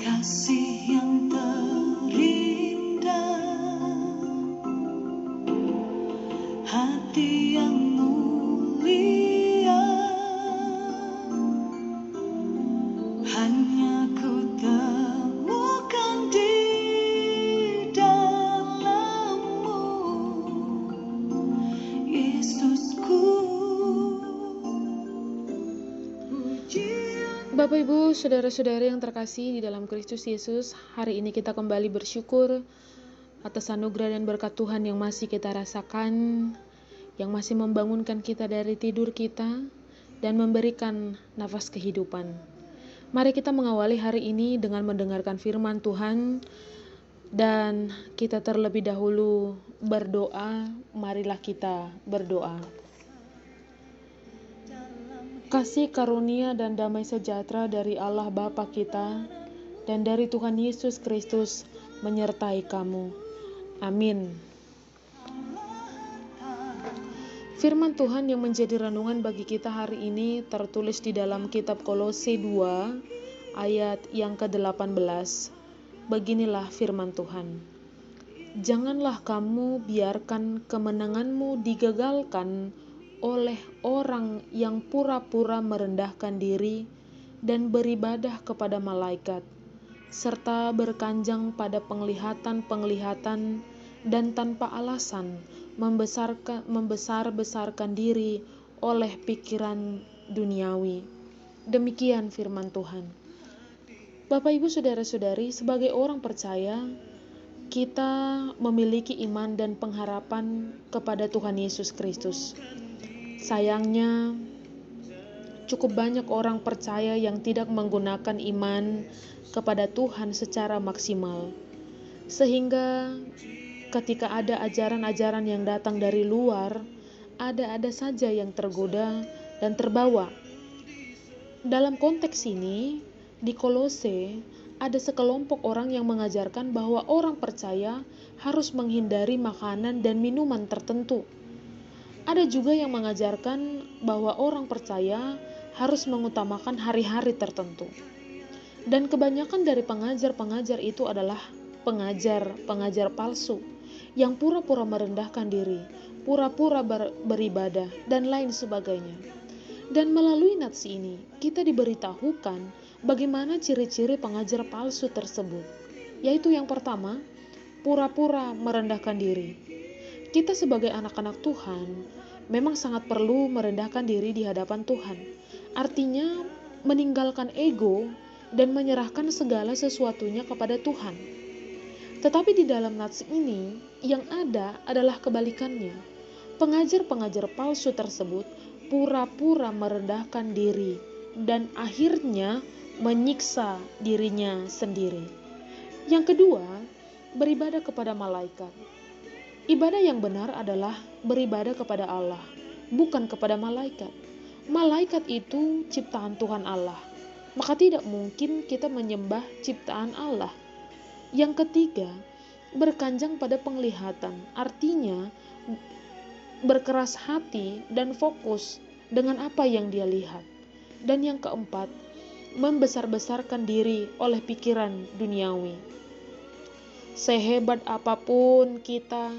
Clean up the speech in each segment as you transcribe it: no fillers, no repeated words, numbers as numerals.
Kasih yang terindah, hati yang mulia, hanya ku temukan di dalam-Mu, Yesusku. Bapak Ibu, saudara-saudari yang terkasih di dalam Kristus Yesus, hari ini kita kembali bersyukur atas anugerah dan berkat Tuhan yang masih kita rasakan, yang masih membangunkan kita dari tidur kita, dan memberikan nafas kehidupan. Mari kita mengawali hari ini dengan mendengarkan firman Tuhan, dan kita terlebih dahulu berdoa. Marilah kita berdoa. Kasih karunia dan damai sejahtera dari Allah Bapa kita dan dari Tuhan Yesus Kristus menyertai kamu. Amin. Firman Tuhan yang menjadi renungan bagi kita hari ini tertulis di dalam kitab Kolose 2 ayat yang ke-18. Beginilah firman Tuhan. Janganlah kamu biarkan kemenanganmu digagalkan oleh orang yang pura-pura merendahkan diri dan beribadah kepada malaikat, serta berkanjang pada penglihatan-penglihatan dan tanpa alasan membesar-besarkan diri oleh pikiran duniawi. Demikian firman Tuhan. Bapak Ibu saudara-saudari, sebagai orang percaya, kita memiliki iman dan pengharapan kepada Tuhan Yesus Kristus. Sayangnya, cukup banyak orang percaya yang tidak menggunakan iman kepada Tuhan secara maksimal. Sehingga ketika ada ajaran-ajaran yang datang dari luar, ada saja yang tergoda dan terbawa. Dalam konteks ini, di Kolose, ada sekelompok orang yang mengajarkan bahwa orang percaya harus menghindari makanan dan minuman tertentu. Ada juga yang mengajarkan bahwa orang percaya harus mengutamakan hari-hari tertentu. Dan kebanyakan dari pengajar-pengajar itu adalah pengajar palsu yang pura-pura merendahkan diri, pura-pura beribadah, dan lain sebagainya. Dan melalui nats ini, kita diberitahukan bagaimana ciri-ciri pengajar palsu tersebut. Yaitu yang pertama, pura-pura merendahkan diri. Kita sebagai anak-anak Tuhan memang sangat perlu merendahkan diri di hadapan Tuhan. Artinya meninggalkan ego dan menyerahkan segala sesuatunya kepada Tuhan. Tetapi di dalam nats ini yang ada adalah kebalikannya. Pengajar-pengajar palsu tersebut pura-pura merendahkan diri dan akhirnya menyiksa dirinya sendiri. Yang kedua, beribadah kepada malaikat. Ibadah yang benar adalah beribadah kepada Allah, bukan kepada malaikat. Malaikat itu ciptaan Tuhan Allah, maka tidak mungkin kita menyembah ciptaan Allah. Yang ketiga, berkanjang pada penglihatan, artinya berkeras hati dan fokus dengan apa yang dia lihat. Dan yang keempat, membesar-besarkan diri oleh pikiran duniawi. Sehebat apapun kita,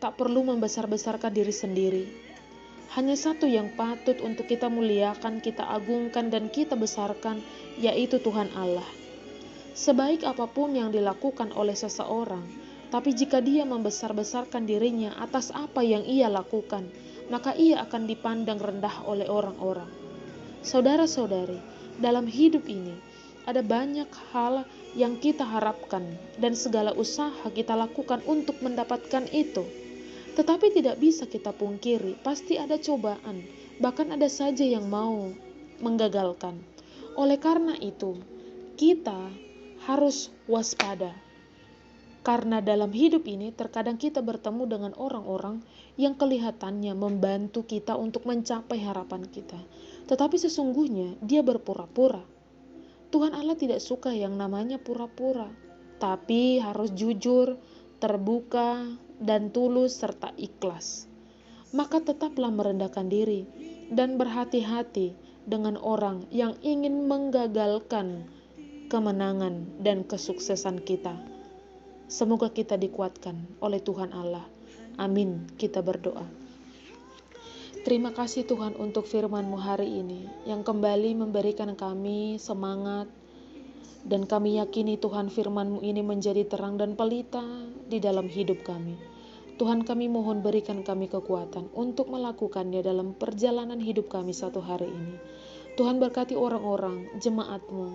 tak perlu membesar-besarkan diri sendiri. Hanya satu yang patut untuk kita muliakan, kita agungkan, dan kita besarkan, yaitu Tuhan Allah. Sebaik apapun yang dilakukan oleh seseorang, tapi jika dia membesar-besarkan dirinya atas apa yang ia lakukan, maka ia akan dipandang rendah oleh orang-orang. Saudara-saudari, dalam hidup ini ada banyak hal yang kita harapkan dan segala usaha kita lakukan untuk mendapatkan itu. Tetapi tidak bisa kita pungkiri, pasti ada cobaan, bahkan ada saja yang mau menggagalkan. Oleh karena itu, kita harus waspada. Karena dalam hidup ini terkadang kita bertemu dengan orang-orang yang kelihatannya membantu kita untuk mencapai harapan kita. Tetapi sesungguhnya dia berpura-pura. Tuhan Allah tidak suka yang namanya pura-pura, tapi harus jujur, terbuka, dan tulus serta ikhlas. Maka tetaplah merendahkan diri dan berhati-hati dengan orang yang ingin menggagalkan kemenangan, dan kesuksesan kita. Semoga kita dikuatkan oleh Tuhan Allah. Amin. Kita berdoa. Terima kasih Tuhan untuk firman-Mu hari ini yang kembali memberikan kami semangat, dan kami yakini Tuhan firman-Mu ini menjadi terang dan pelita di dalam hidup kami. Tuhan, kami mohon berikan kami kekuatan untuk melakukannya dalam perjalanan hidup kami satu hari ini. Tuhan, berkati orang-orang jemaat-Mu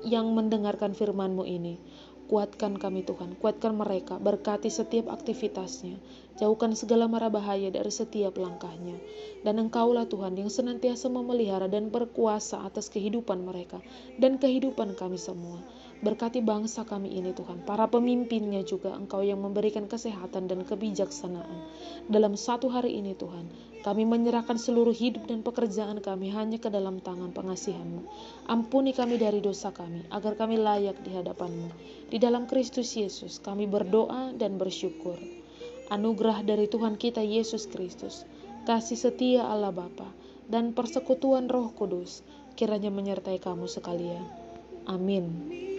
yang mendengarkan firman-Mu ini. Kuatkan kami Tuhan, kuatkan mereka, berkati setiap aktivitasnya, jauhkan segala mara bahaya dari setiap langkahnya. Dan Engkaulah Tuhan yang senantiasa memelihara dan berkuasa atas kehidupan mereka dan kehidupan kami semua. Berkati bangsa kami ini Tuhan, para pemimpinnya juga Engkau yang memberikan kesehatan dan kebijaksanaan. Dalam satu hari ini Tuhan, kami menyerahkan seluruh hidup dan pekerjaan kami hanya ke dalam tangan pengasihan-Mu. Ampuni kami dari dosa kami, agar kami layak di hadapan-Mu. Di dalam Kristus Yesus kami berdoa dan bersyukur. Anugerah dari Tuhan kita Yesus Kristus, kasih setia Allah Bapa, dan persekutuan Roh Kudus kiranya menyertai kamu sekalian. Amin.